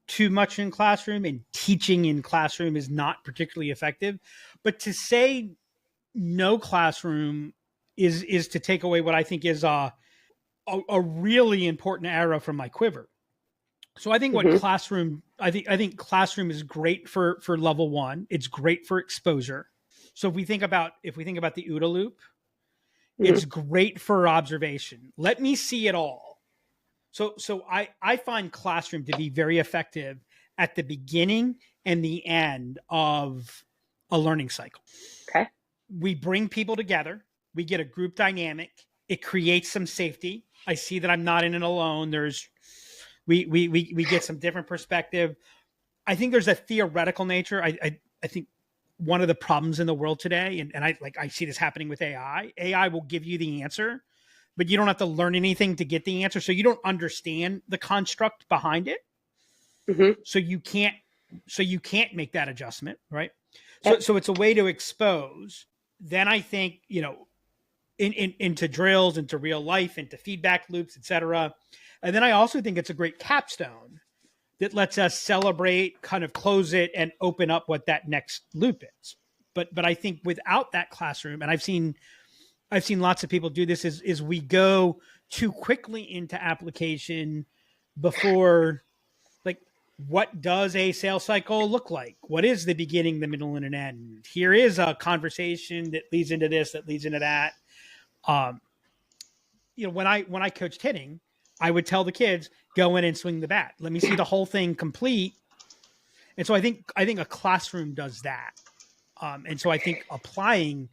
too much in classroom, and teaching in classroom is not particularly effective. But to say no classroom is to take away what I think is a really important arrow from my quiver. So I think what classroom, I think classroom is great for level one. It's great for exposure. So if we think about the OODA loop, it's great for observation. Let me see it all. So I find classroom to be very effective at the beginning and the end of a learning cycle. Okay. We bring people together. We get a group dynamic. It creates some safety. I see that I'm not in it alone. We get some different perspective. I think there's a theoretical nature. I think one of the problems in the world today, and I see this happening with AI. AI will give you the answer, but you don't have to learn anything to get the answer. So you don't understand the construct behind it. So you can't make that adjustment, right? So it's a way to expose. Then I think, into drills, into real life, into feedback loops, et cetera. And then I also think it's a great capstone that lets us celebrate, kind of close it, and open up what that next loop is. But I think without that classroom, and I've seen lots of people do this, is we go too quickly into application before, like, what does a sales cycle look like? What is the beginning, the middle, and an end? Here is a conversation that leads into this, that leads into that. When I coached hitting, I would tell the kids, go in and swing the bat. Let me see the whole thing complete. And so I think a classroom does that. And so I think applying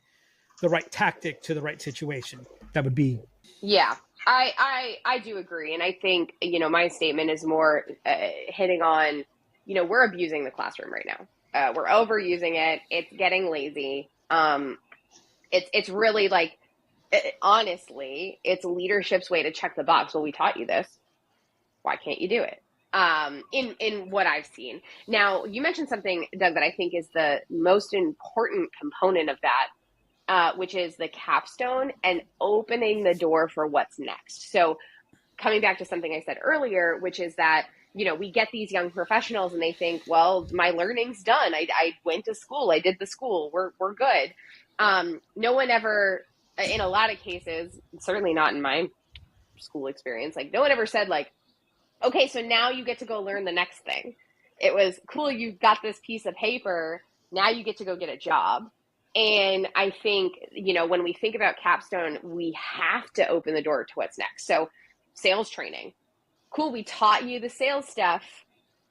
the right tactic to the right situation, that would be. Yeah, I do agree. And I think, my statement is more hitting on, we're abusing the classroom right now. We're overusing it. It's getting lazy. It's really like, honestly, it's leadership's way to check the box. Well, we taught you this. Why can't you do it? In what I've seen. Now, you mentioned something, Doug, that I think is the most important component of that, which is the capstone and opening the door for what's next. So coming back to something I said earlier, which is that, we get these young professionals and they think, well, my learning's done. I went to school. I did the school. We're good. No one ever, in a lot of cases, certainly not in my school experience, like no one ever said like, okay, so now you get to go learn the next thing. It was cool. You've got this piece of paper. Now you get to go get a job. And I think, when we think about capstone, we have to open the door to what's next. So sales training. Cool. We taught you the sales stuff.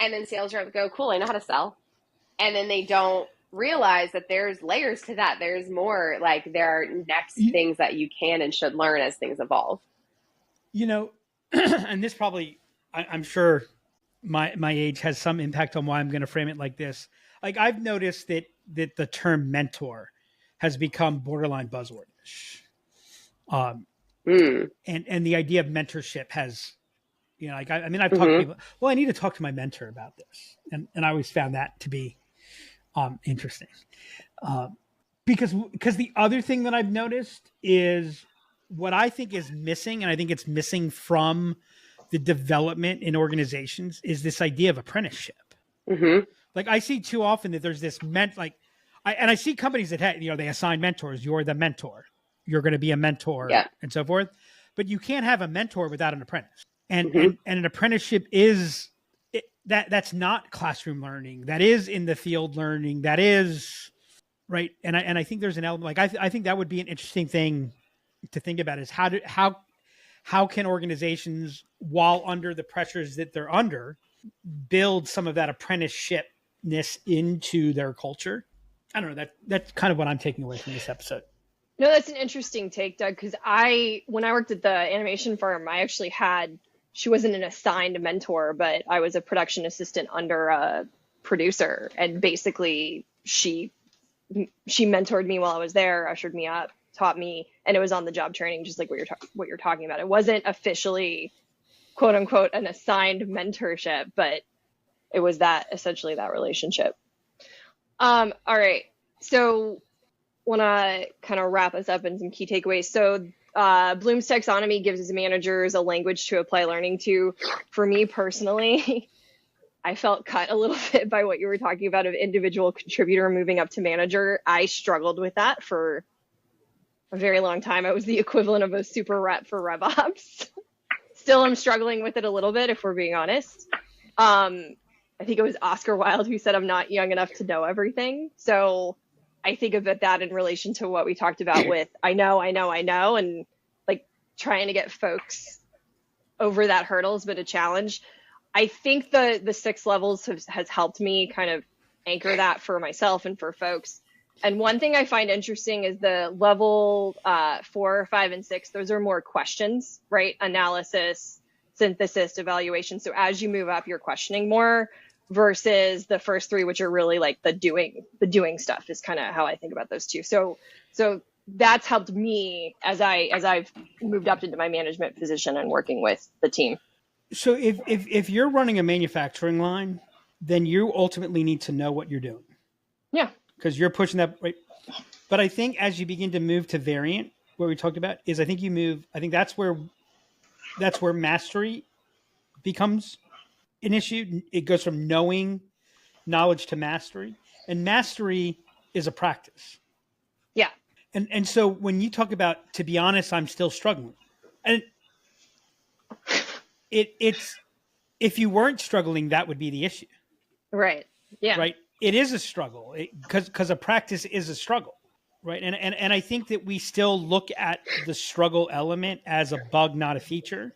And then sales reps go, cool, I know how to sell. And then they don't realize that there's layers to that. There's more, like there are next things that you can and should learn as things evolve. And this probably, I'm sure my age has some impact on why I'm going to frame it like this. Like I've noticed that the term mentor has become borderline buzzwordish. And the idea of mentorship has, I've talked to people, well, I need to talk to my mentor about this. And I always found that to be interesting. Because the other thing that I've noticed is what I think is missing, and I think it's missing from the development in organizations, is this idea of apprenticeship. Like I see too often that there's this I see companies that have, they assign mentors. You're the mentor. You're going to be a mentor, and so forth. But you can't have a mentor without an apprentice. And and an apprenticeship is that's not classroom learning. That is in the field learning. That is right. And I think there's an element like I think that would be an interesting thing to think about is how can organizations, while under the pressures that they're under, build some of that apprenticeshipness into their culture. I don't know. That's kind of what I'm taking away from this episode. No, that's an interesting take, Doug, because when I worked at the animation firm, I actually she wasn't an assigned mentor, but I was a production assistant under a producer. And basically she mentored me while I was there, ushered me up, taught me, and it was on the job training, just like what you're talking about. It wasn't officially, quote unquote, an assigned mentorship, but it was essentially that relationship. All right. So want to kind of wrap us up in some key takeaways. So Bloom's taxonomy gives his managers a language to apply learning to. For me personally, I felt cut a little bit by what you were talking about of individual contributor moving up to manager. I struggled with that for a very long time. I was the equivalent of a super rep for RevOps. Still, I'm struggling with it a little bit, if we're being honest. I think it was Oscar Wilde who said, I'm not young enough to know everything. So I think about that in relation to what we talked about with I know, and like trying to get folks over that hurdle has been a challenge. I think the 6 levels has helped me kind of anchor that for myself and for folks. And one thing I find interesting is the level 4, 5, and 6. Those are more questions, right? Analysis, synthesis, evaluation. So as you move up, you're questioning more versus the first 3, which are really like the doing stuff is kind of how I think about those 2. So that's helped me as I've moved up into my management position and working with the team. So if you're running a manufacturing line, then you ultimately need to know what you're doing. Yeah. Because you're pushing that, right? But I think as you begin to move to variant, what we talked about is I think that's where mastery becomes an issue. It goes from knowledge to mastery, and mastery is a practice. Yeah. And so when you talk about, to be honest, I'm still struggling, and it's if you weren't struggling, that would be the issue. Right. Yeah. Right. It is a struggle because a practice is a struggle. Right. And I think that we still look at the struggle element as a bug, not a feature.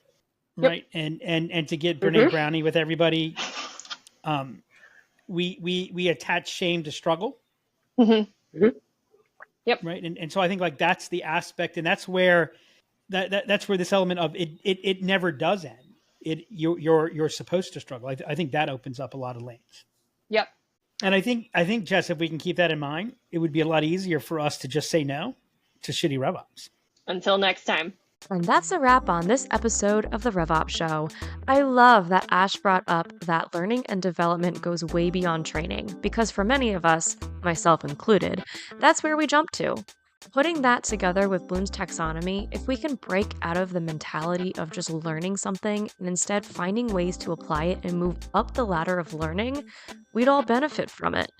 Right. Yep. And to get Brene Brownie with everybody, we attach shame to struggle. Mm-hmm. Mm-hmm. Yep. Right. And so I think like that's the aspect, and that's where that's where this element of it never does end. You're supposed to struggle. I think that opens up a lot of lanes. Yep. And I think Jess, if we can keep that in mind, it would be a lot easier for us to just say no to shitty RevOps. Until next time. And that's a wrap on this episode of the RevOps Show. I love that Ash brought up that learning and development goes way beyond training, because for many of us, myself included, that's where we jump to. Putting that together with Bloom's taxonomy, if we can break out of the mentality of just learning something and instead finding ways to apply it and move up the ladder of learning, we'd all benefit from it.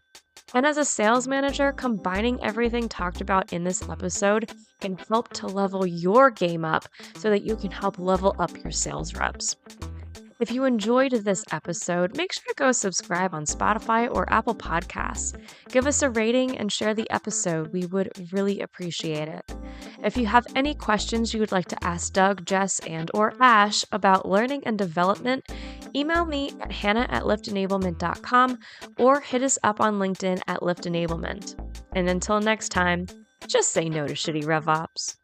And as a sales manager, combining everything talked about in this episode can help to level your game up so that you can help level up your sales reps. If you enjoyed this episode, make sure to go subscribe on Spotify or Apple Podcasts. Give us a rating and share the episode. We would really appreciate it. If you have any questions you would like to ask Doug, Jess, and/or Ash about learning and development, email me at hannah@liftenablement.com or hit us up on LinkedIn at Lift Enablement. And until next time, just say no to shitty RevOps.